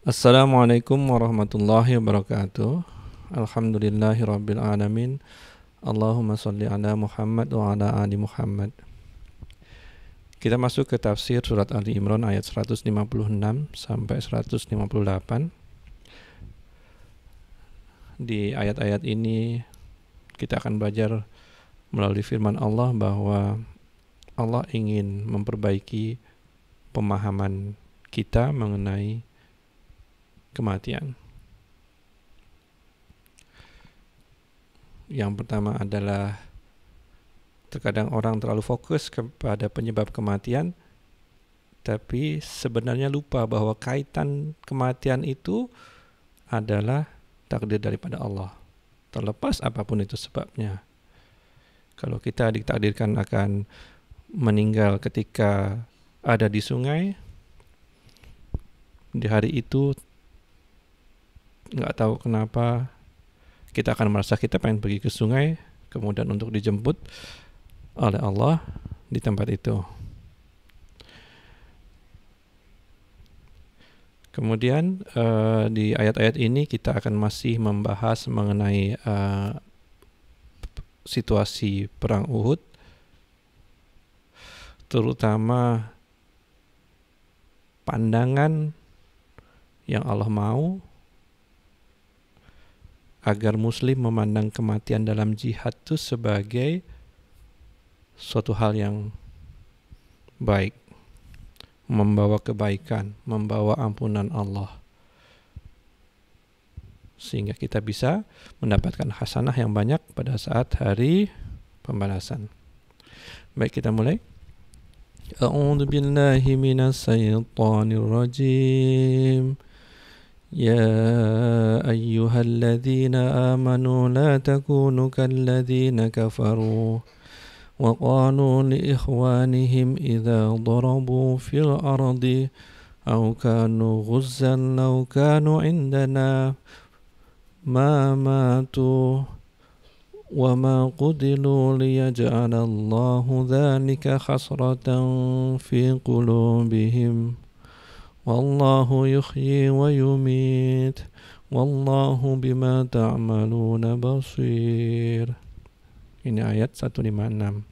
Assalamualaikum warahmatullahi wabarakatuh. Alhamdulillahirabbil alamin. Allahumma shalli ala Muhammad wa ala ali Muhammad. Kita masuk ke tafsir surat Ali Imran ayat 156 sampai 158. Di ayat-ayat ini kita akan belajar melalui firman Allah bahwa Allah ingin memperbaiki pemahaman kita mengenai kematian. Yang pertama adalah terkadang orang terlalu fokus kepada penyebab kematian, tapi sebenarnya lupa bahwa kaitan kematian itu adalah takdir daripada Allah, terlepas apapun itu sebabnya. Kalau kita ditakdirkan akan meninggal ketika ada di sungai, di hari itu nggak tahu kenapa kita akan merasa kita pengen pergi ke sungai, kemudian untuk dijemput oleh Allah di tempat itu. Kemudian di ayat-ayat ini kita akan masih membahas mengenai situasi perang Uhud, terutama pandangan yang Allah mau agar muslim memandang kematian dalam jihad itu sebagai suatu hal yang baik, membawa kebaikan, membawa ampunan Allah, sehingga kita bisa mendapatkan hasanah yang banyak pada saat hari pembalasan. Baik, kita mulai. A'udzu billahi minas syaitonir rajim. يا أيها الذين آمنوا لا تكونوا كالذين كفروا وقالوا لإخوانهم إذا ضربوا في الأرض أو كانوا غزا لو كانوا عندنا ما ماتوا وما قتلوا ليجعل الله ذلك حسرة في قلوبهم Wallahu yuhyi wa yumit Wallahu bima ta'maluna basir. Ini ayat 156.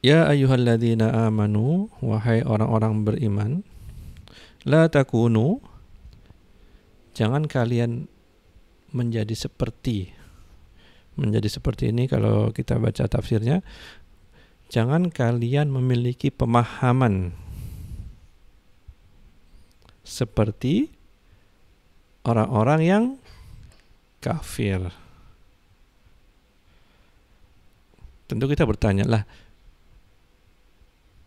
Ya ayyuhalladzina amanu, wahai orang-orang beriman, la takunu, jangan kalian menjadi seperti ini. Kalau kita baca tafsirnya, jangan kalian memiliki pemahaman seperti orang-orang yang kafir. Tentu kita bertanya lah,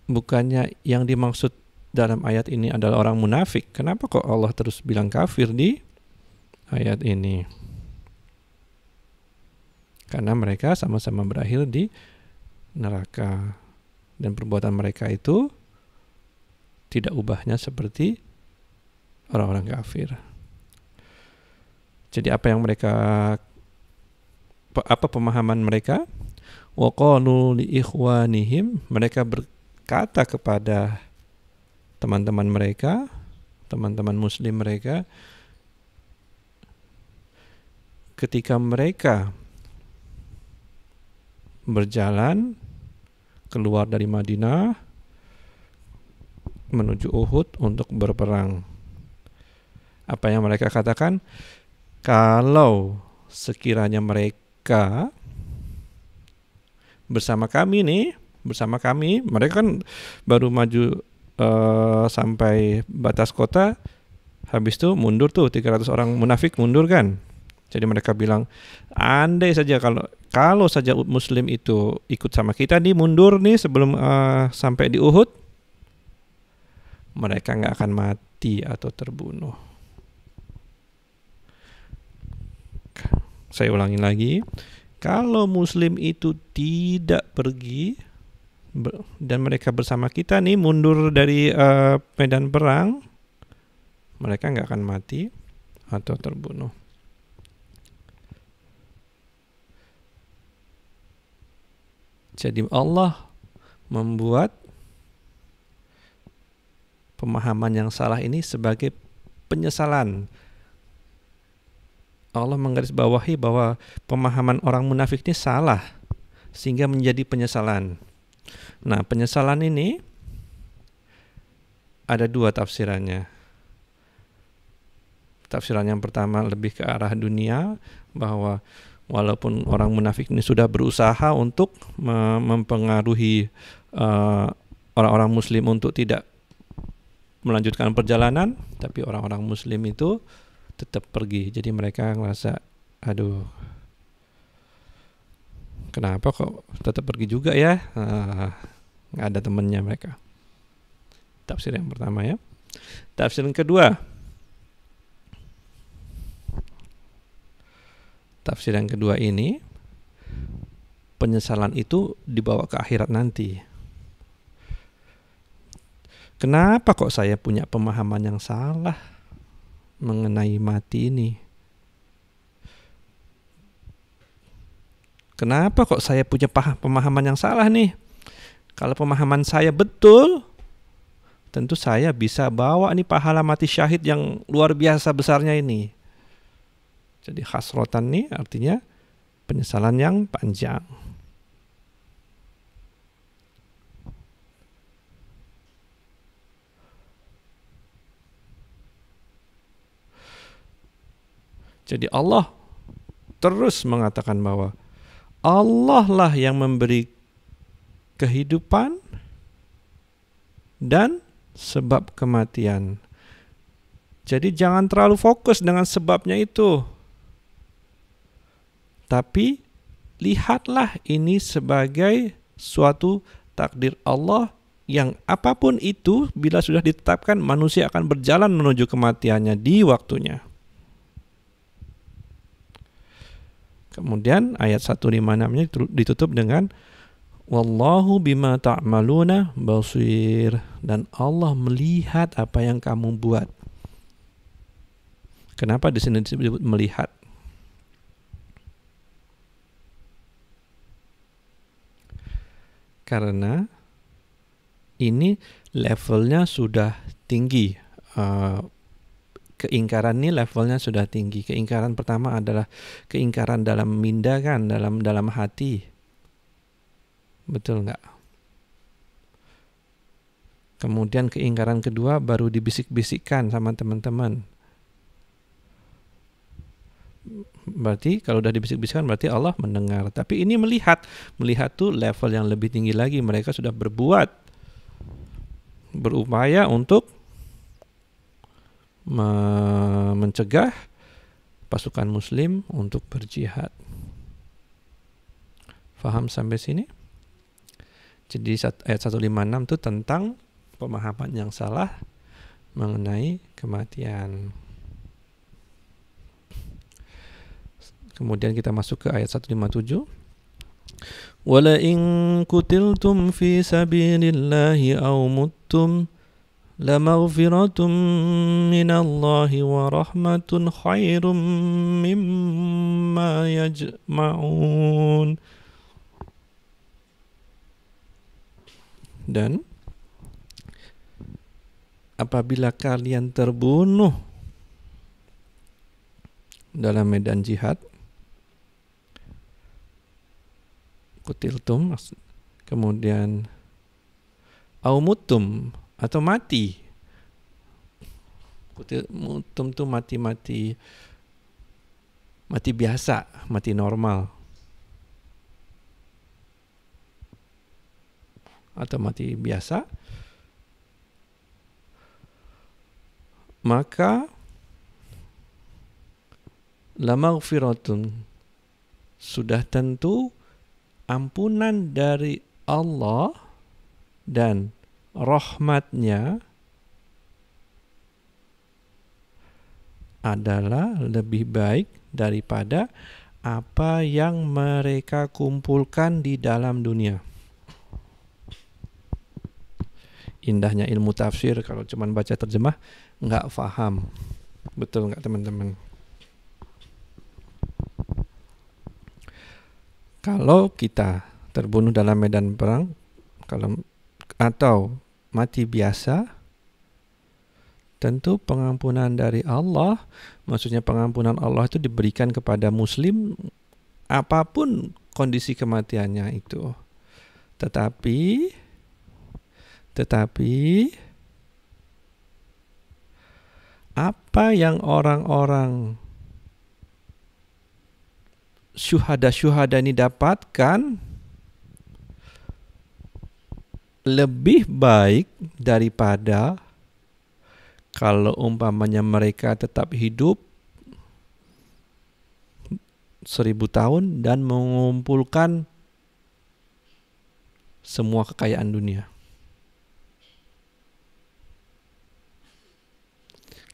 bukannya yang dimaksud dalam ayat ini adalah orang munafik? Kenapa kok Allah terus bilang kafir di ayat ini? Karena mereka sama-sama berakhir di neraka, dan perbuatan mereka itu tidak ubahnya seperti orang-orang kafir. Jadi apa pemahaman mereka? Wa qalu li ikhwanihim, mereka berkata kepada teman-teman mereka, teman-teman muslim mereka, ketika mereka berjalan keluar dari Madinah menuju Uhud untuk berperang. Apa yang mereka katakan? Kalau sekiranya mereka bersama kami, mereka kan baru maju sampai batas kota, habis itu mundur tuh 300 orang munafik mundur kan. Jadi mereka bilang, andai saja kalau saja muslim itu ikut sama kita nih, mundur nih sebelum sampai di Uhud, mereka nggak akan mati atau terbunuh. Saya ulangi lagi, kalau muslim itu tidak pergi dan mereka bersama kita nih mundur dari medan perang, mereka nggak akan mati atau terbunuh. Jadi Allah membuat pemahaman yang salah ini sebagai penyesalan. Allah menggarisbawahi bahwa pemahaman orang munafik ini salah sehingga menjadi penyesalan. Nah, penyesalan ini ada dua tafsirannya. Tafsiran yang pertama lebih ke arah dunia, bahwa walaupun orang munafik ini sudah berusaha untuk mempengaruhi orang-orang muslim untuk tidak melanjutkan perjalanan, tapi orang-orang muslim itu tetap pergi. Jadi mereka merasa, aduh, kenapa kok tetap pergi juga ya? Nggak ada temannya mereka. Tafsir yang pertama ya. Tafsir yang kedua. Tafsir yang kedua ini, penyesalan itu dibawa ke akhirat nanti. Kenapa kok saya punya pemahaman yang salah mengenai mati ini? Kenapa kok saya punya pemahaman yang salah nih? Kalau pemahaman saya betul, tentu saya bisa bawa nih pahala mati syahid yang luar biasa besarnya ini. Jadi khasrotan nih artinya penyesalan yang panjang. Jadi Allah terus mengatakan bahwa Allah lah yang memberi kehidupan dan sebab kematian. Jadi jangan terlalu fokus dengan sebabnya itu. Tapi lihatlah ini sebagai suatu takdir Allah yang apapun itu, bila sudah ditetapkan, manusia akan berjalan menuju kematiannya di waktunya. Kemudian ayat 156-nya ditutup dengan Wallahu bima ta'maluna basir, dan Allah melihat apa yang kamu buat. Kenapa di sini disebut melihat? Karena ini levelnya sudah tinggi. Keingkaran ini levelnya sudah tinggi. Keingkaran pertama adalah keingkaran dalam minda kan, dalam hati. Betul nggak? Kemudian keingkaran kedua baru dibisik-bisikkan sama teman-teman. Berarti kalau udah dibisik-bisikkan berarti Allah mendengar. Tapi ini melihat. Melihat tuh level yang lebih tinggi lagi. Mereka sudah berupaya untuk mencegah pasukan muslim untuk berjihad. Faham sampai sini? Jadi ayat 156 itu tentang pemahaman yang salah mengenai kematian. Kemudian kita masuk ke ayat 157. Wala in kutiltum fi sabilillahi aw muttum lamaghfiratun minallahi wa rahmatun khairum mimma yajma'un. Dan apabila kalian terbunuh dalam medan jihad, kutiltum, kemudian aumutum atau mati. Kutiltum itu mati biasa, mati normal, atau mati biasa, maka lamaghfiratun, sudah tentu ampunan dari Allah dan rahmatnya adalah lebih baik daripada apa yang mereka kumpulkan di dalam dunia. Indahnya ilmu tafsir, kalau cuma baca terjemah nggak paham. Betul nggak teman-teman? Kalau kita terbunuh dalam medan perang, atau mati biasa, Tentu pengampunan dari Allah, maksudnya pengampunan Allah itu diberikan kepada muslim apapun kondisi kematiannya itu. Tetapi apa yang orang-orang syuhada ini dapatkan lebih baik daripada kalau umpamanya mereka tetap hidup 1000 tahun dan mengumpulkan semua kekayaan dunia.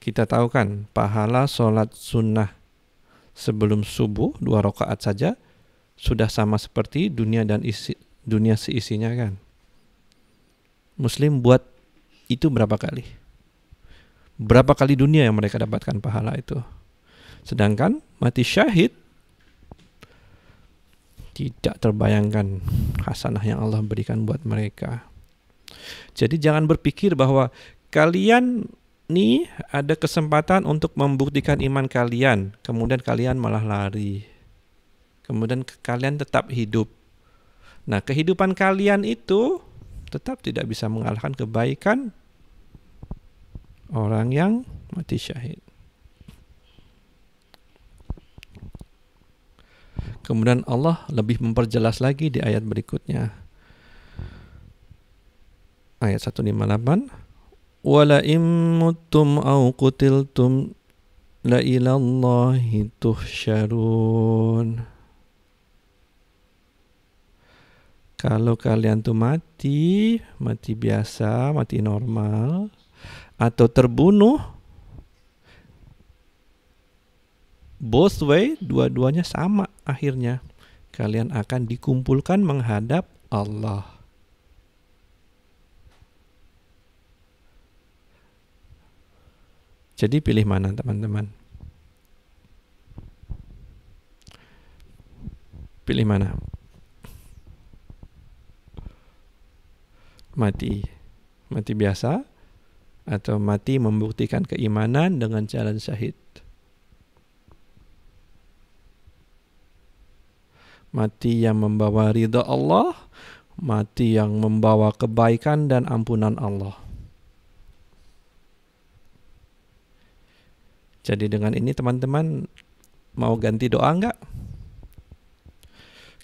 Kita tahu kan, pahala sholat sunnah sebelum subuh 2 rakaat saja sudah sama seperti dunia dan dunia seisinya kan. Muslim buat itu berapa kali? Berapa kali dunia yang mereka dapatkan pahala itu? Sedangkan mati syahid tidak terbayangkan hasanah yang Allah berikan buat mereka. Jadi jangan berpikir bahwa kalian nih ada kesempatan untuk membuktikan iman kalian, kemudian kalian malah lari. Kemudian kalian tetap hidup. Nah, kehidupan kalian itu tetap tidak bisa mengalahkan kebaikan orang yang mati syahid. Kemudian Allah lebih memperjelas lagi di ayat berikutnya. Ayat 158. Wala imuttum au qutiltum la ilallahi tuhsyarun. Kalau kalian tuh mati biasa, mati normal, atau terbunuh, both way, dua-duanya sama akhirnya. Kalian akan dikumpulkan menghadap Allah. Jadi pilih mana teman-teman? Pilih mana? Mati biasa atau mati membuktikan keimanan dengan jalan syahid? Mati yang membawa ridha Allah, mati yang membawa kebaikan dan ampunan Allah. Jadi dengan ini teman-teman mau ganti doa enggak?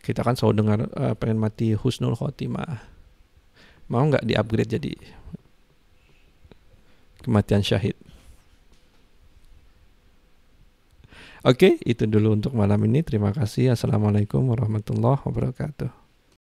Kita kan selalu dengar pengen mati husnul khotimah. Mau enggak di-upgrade jadi kematian syahid? Oke, itu dulu untuk malam ini. Terima kasih. Assalamualaikum warahmatullahi wabarakatuh.